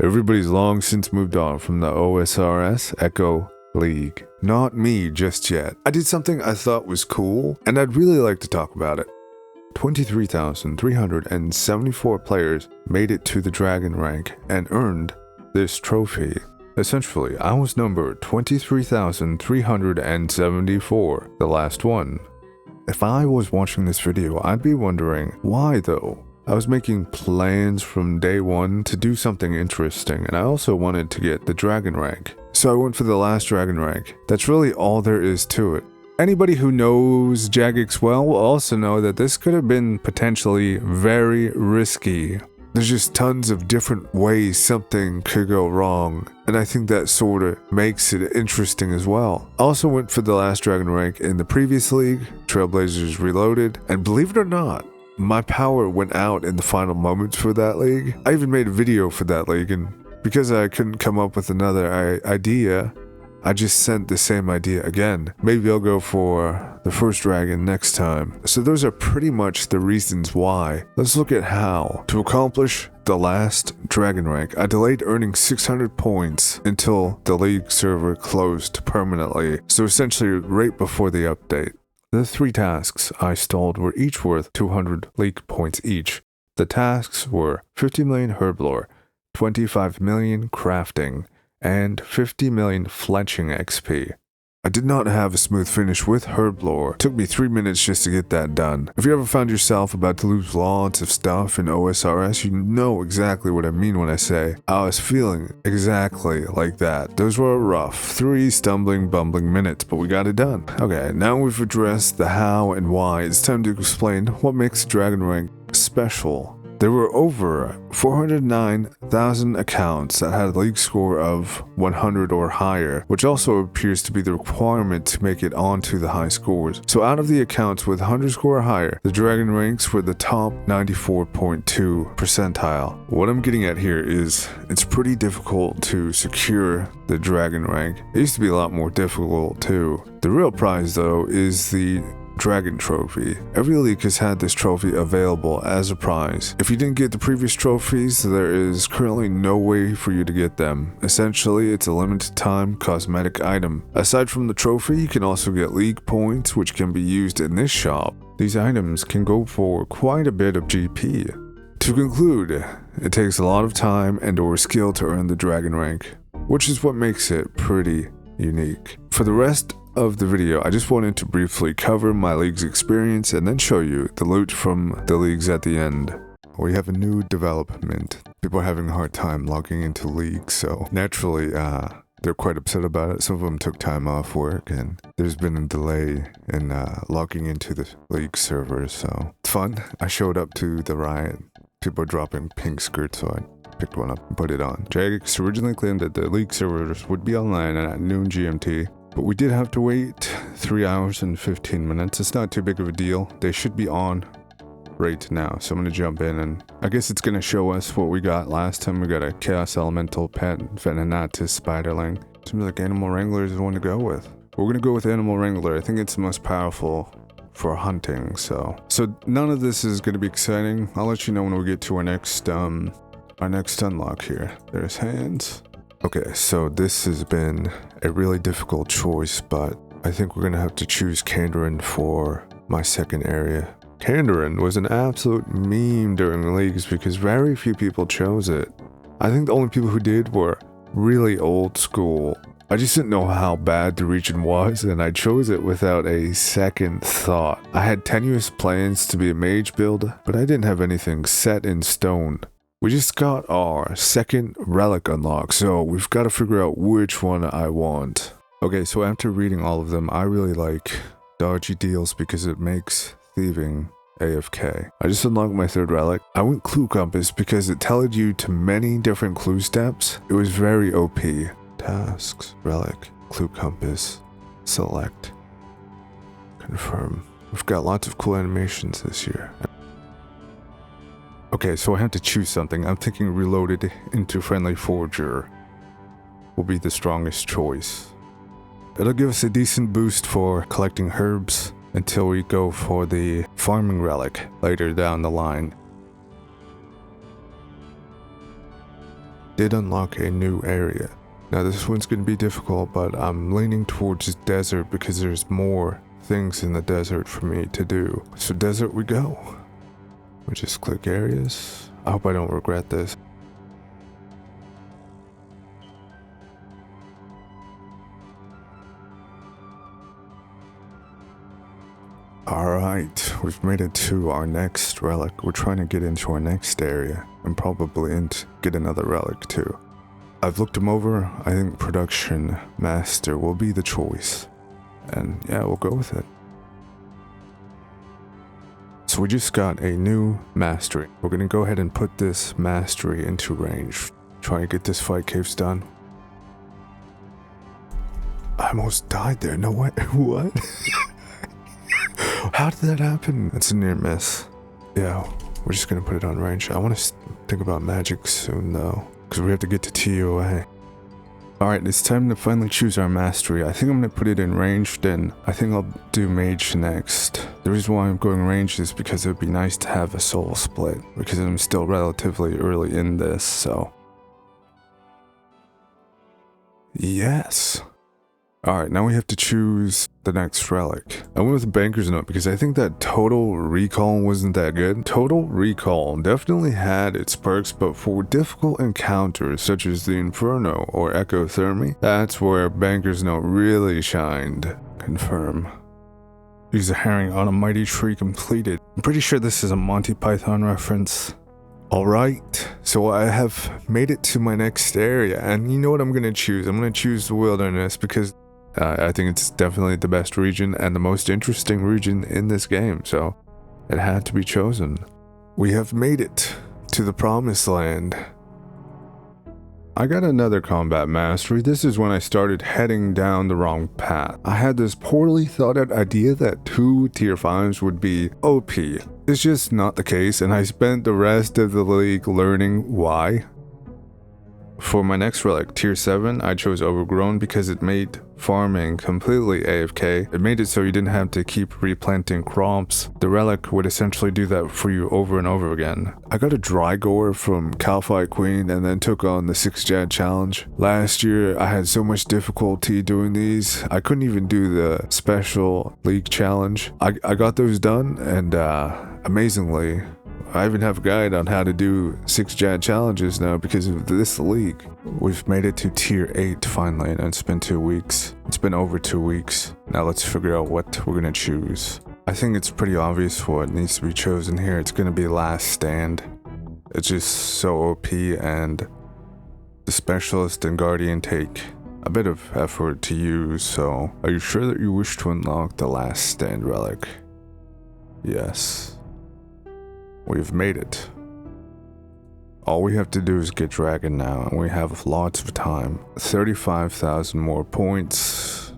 Everybody's long since moved on from the OSRS Echo League. Not me just yet. I did something I thought was cool, and I'd really like to talk about it. 23,374 players made it to the Dragon rank and earned this trophy. Essentially, I was number 23,374, the last one. If I was watching this video, I'd be wondering, why though? I was making plans from day one to do something interesting, and I also wanted to get the Dragon rank. So I went for the last Dragon rank. That's really all there is to it. Anybody who knows Jagex well will also know that this could have been potentially very risky. There's just tons of different ways something could go wrong, and I think that sort of makes it interesting as well. I also went for the last Dragon rank in the previous league, Trailblazers Reloaded, and believe it or not, my power went out in the final moments for that league. I even made a video for that league, and because I couldn't come up with another idea, I just sent the same idea again. Maybe I'll go for the first dragon next time. So those are pretty much the reasons why. Let's look at how. To accomplish the last dragon rank, I delayed earning 600 points until the league server closed permanently. So essentially right before the update. The 3 tasks I stalled were each worth 200 league points each. The tasks were 50 million herblore, 25 million crafting, and 50 million fletching XP. I did not have a smooth finish with herblore. It took me 3 minutes just to get that done. If you ever found yourself about to lose lots of stuff in OSRS, you know exactly what I mean when I say I was feeling exactly like that. Those were rough 3 stumbling, bumbling minutes, but we got it done. Okay, now we've addressed the how and why. It's time to explain what makes Dragon rank special. There were over 409,000 accounts that had a league score of 100 or higher, which also appears to be the requirement to make it onto the high scores. So out of the accounts with 100 score or higher, the Dragon ranks were the top 94.2 percentile. What I'm getting at here is it's pretty difficult to secure the Dragon rank. It used to be a lot more difficult too. The real prize though is the Dragon trophy. Every league has had this trophy available as a prize. If you didn't get the previous trophies, there is currently no way for you to get them. Essentially, it's a limited time cosmetic item. Aside from the trophy, you can also get league points, which can be used in this shop. These items can go for quite a bit of GP. To conclude, it takes a lot of time and or skill to earn the Dragon rank, which is what makes it pretty unique. For the rest of the video, I just wanted to briefly cover my league's experience and then show you the loot from the leagues at the end. We have a new development. People are having a hard time logging into leagues, so naturally they're quite upset about it. Some of them took time off work and there's been a delay in logging into the league servers, so it's fun. I showed up to the riot. People are dropping pink skirts, so I picked one up and put it on. Jagex originally claimed that the league servers would be online at noon GMT, but we did have to wait 3 hours and 15 minutes. It's not too big of a deal. They should be on right now. So I'm going to jump in and I guess it's going to show us what we got last time. We got a Chaos Elemental Pet, Venenatus Spiderling. Seems like Animal Wrangler is the one to go with. We're going to go with Animal Wrangler. I think it's the most powerful for hunting. So none of this is going to be exciting. I'll let you know when we get to our next unlock here. There's hands. Okay, so this has been a really difficult choice, but I think we're gonna have to choose Kandarin for my second area. Kandarin was an absolute meme during the leagues because very few people chose it. I think the only people who did were really old school. I just didn't know how bad the region was, and I chose it without a second thought. I had tenuous plans to be a mage build, but I didn't have anything set in stone. We just got our second relic unlock, so we've got to figure out which one I want. Okay, so after reading all of them, I really like dodgy deals because it makes thieving AFK. I just unlocked my third relic. I went Clue Compass because it tells you to many different clue steps. It was very OP. Tasks, relic, Clue Compass, select, confirm. We've got lots of cool animations this year. Okay, so I have to choose something. I'm thinking Reloaded into Friendly Forger will be the strongest choice. It'll give us a decent boost for collecting herbs until we go for the farming relic later down the line. did unlock a new area. Now this one's going to be difficult, but I'm leaning towards desert because there's more things in the desert for me to do. So desert we go. We just click areas. I hope I don't regret this. Alright, we've made it to our next relic. We're trying to get into our next area and probably get another relic too. I've looked them over. I think production master will be the choice. And yeah, we'll go with it. So we just got a new mastery. We're gonna go ahead and put this mastery into range. Try and get this fight caves done. I almost died there. No way. What? How did that happen? It's a near miss. Yeah, we're just gonna put it on range. I want to think about magic soon though, because we have to get to TOA. Alright, it's time to finally choose our mastery. I think I'm gonna put it in range, then I think I'll do mage next. The reason why I'm going range is because it would be nice to have a soul split, because I'm still relatively early in this, so. Yes. Alright, now we have to choose the next relic. I went with the Banker's Note because I think that Total Recall wasn't that good. Total Recall definitely had its perks, but for difficult encounters such as the Inferno or Ectothermy, that's where Banker's Note really shined. Confirm. Use a herring on a mighty tree completed. I'm pretty sure this is a Monty Python reference. Alright, so I have made it to my next area, and you know what I'm going to choose? I'm going to choose the wilderness because I think it's definitely the best region and the most interesting region in this game, so it had to be chosen. We have made it to the promised land. I got another combat mastery. This is when I started heading down the wrong path. I had this poorly thought out idea that 2 tier 5s would be OP. It's just not the case, and I spent the rest of the league learning why. For my next relic, tier 7, I chose Overgrown because it made farming completely AFK. It made it so you didn't have to keep replanting crops. The relic would essentially do that for you over and over again. I got a Drygore from Calphi Queen and then took on the 6 Jad challenge. Last year, I had so much difficulty doing these. I couldn't even do the special league challenge. I got those done, and amazingly, I even have a guide on how to do 6 Jad challenges now because of this league. We've made it to tier 8 finally, and it's been 2 weeks. It's been over 2 weeks. Now let's figure out what we're gonna choose. I think it's pretty obvious what needs to be chosen here. It's gonna be Last Stand. It's just so OP, and the Specialist and Guardian take a bit of effort to use, so are you sure that you wish to unlock the Last Stand relic? Yes. We've made it. All we have to do is get Dragon now, and we have lots of time. 35,000 more points.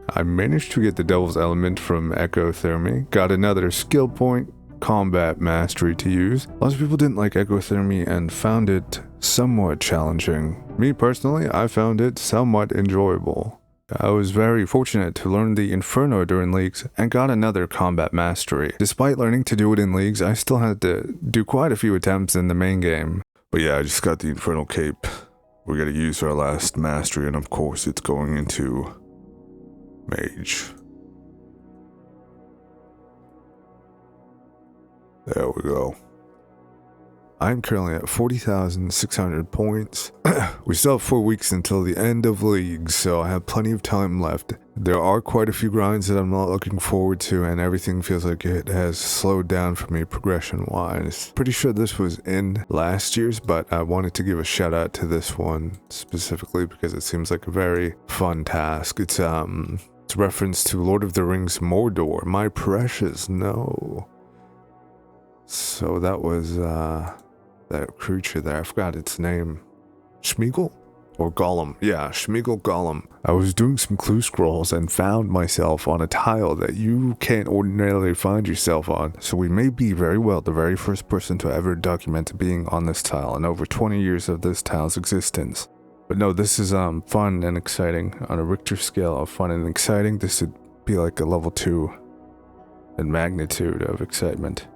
I managed to get the Devil's Element from Ectothermy. Got another skill point, Combat Mastery to use. Lots of people didn't like Ectothermy and found it somewhat challenging. Me personally, I found it somewhat enjoyable. I was very fortunate to learn the Inferno during leagues and got another combat mastery. Despite learning to do it in leagues, I still had to do quite a few attempts in the main game. But yeah, I just got the Infernal Cape. We're gonna use our last mastery, and of course it's going into Mage. There we go. I'm currently at 40,600 points. We still have 4 weeks until the end of league, so I have plenty of time left. There are quite a few grinds that I'm not looking forward to, and everything feels like it has slowed down for me progression-wise. Pretty sure this was in last year's, but I wanted to give a shout out to this one specifically because it seems like a very fun task. It's a reference to Lord of the Rings Mordor, my precious, no. So that was that creature there, I forgot its name. Schmeagle? Or Gollum. Yeah, Schmeagle Gollum. I was doing some clue scrolls and found myself on a tile that you can't ordinarily find yourself on. So we may be very well the very first person to ever document being on this tile in over 20 years of this tile's existence. But no, this is fun and exciting. On a Richter scale of fun and exciting, this would be like a level 2 in magnitude of excitement.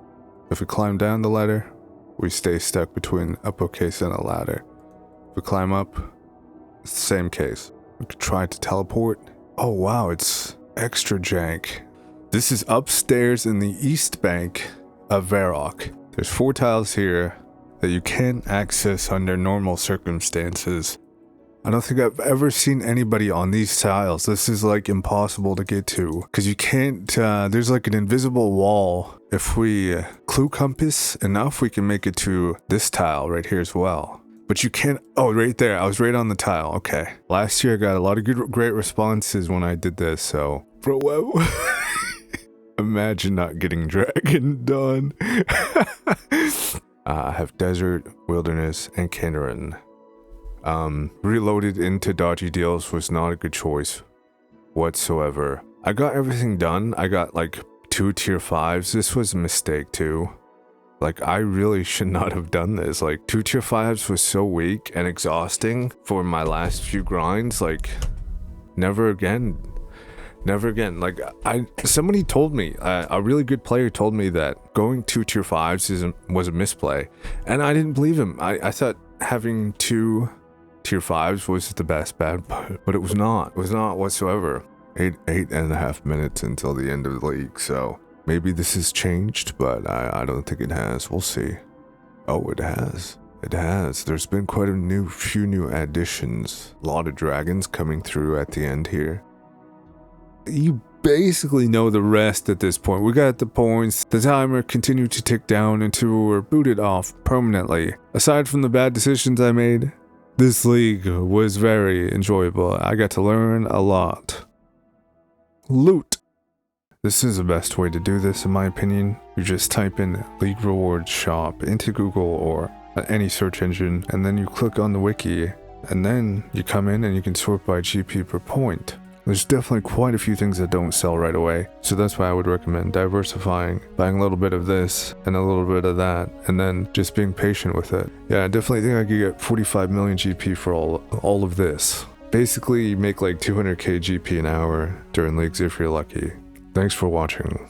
If we climb down the ladder, we stay stuck between a bookcase and a ladder. If We climb up. It's the same case. We could try to teleport. Oh wow, it's extra jank. This is upstairs in the east bank of Varrock. There's 4 tiles here that you can't access under normal circumstances. I don't think I've ever seen anybody on these tiles. This is like impossible to get to because you can't, there's like an invisible wall. If we clue compass enough, we can make it to this tile right here as well. But you can't, oh, right there. I was right on the tile. Okay. Last year I got a lot of great responses when I did this. So, bro, imagine not getting dragon done. I have desert, wilderness, and Kinderin. Reloaded into dodgy deals was not a good choice whatsoever. I got everything done. I got like 2 tier 5s. This was a mistake too. Like, I really should not have done this. Like, 2 tier 5s was so weak and exhausting for my last few grinds. Like, never again. Never again. Like, somebody told me, a really good player told me that going 2 tier 5s was a misplay. And I didn't believe him. I thought having 2 tier 5s was the best bet, but it was not. It was not whatsoever. 8.5 minutes until the end of the league, so maybe this has changed, but I don't think it has. We'll see. Oh, it has. It has. There's been quite a few new additions. A lot of dragons coming through at the end here. You basically know the rest at this point. We got the points. The timer continued to tick down until we were booted off permanently. Aside from the bad decisions I made, this league was very enjoyable. I got to learn a lot. Loot. This is the best way to do this in my opinion. You just type in League Rewards Shop into Google or any search engine, and then you click on the wiki, and then you come in and you can sort by GP per point. There's definitely quite a few things that don't sell right away, so that's why I would recommend diversifying, buying a little bit of this and a little bit of that, and then just being patient with it. Yeah, I definitely think I could get 45 million GP for all of this. Basically, you make like 200k GP an hour during leagues if you're lucky. Thanks for watching.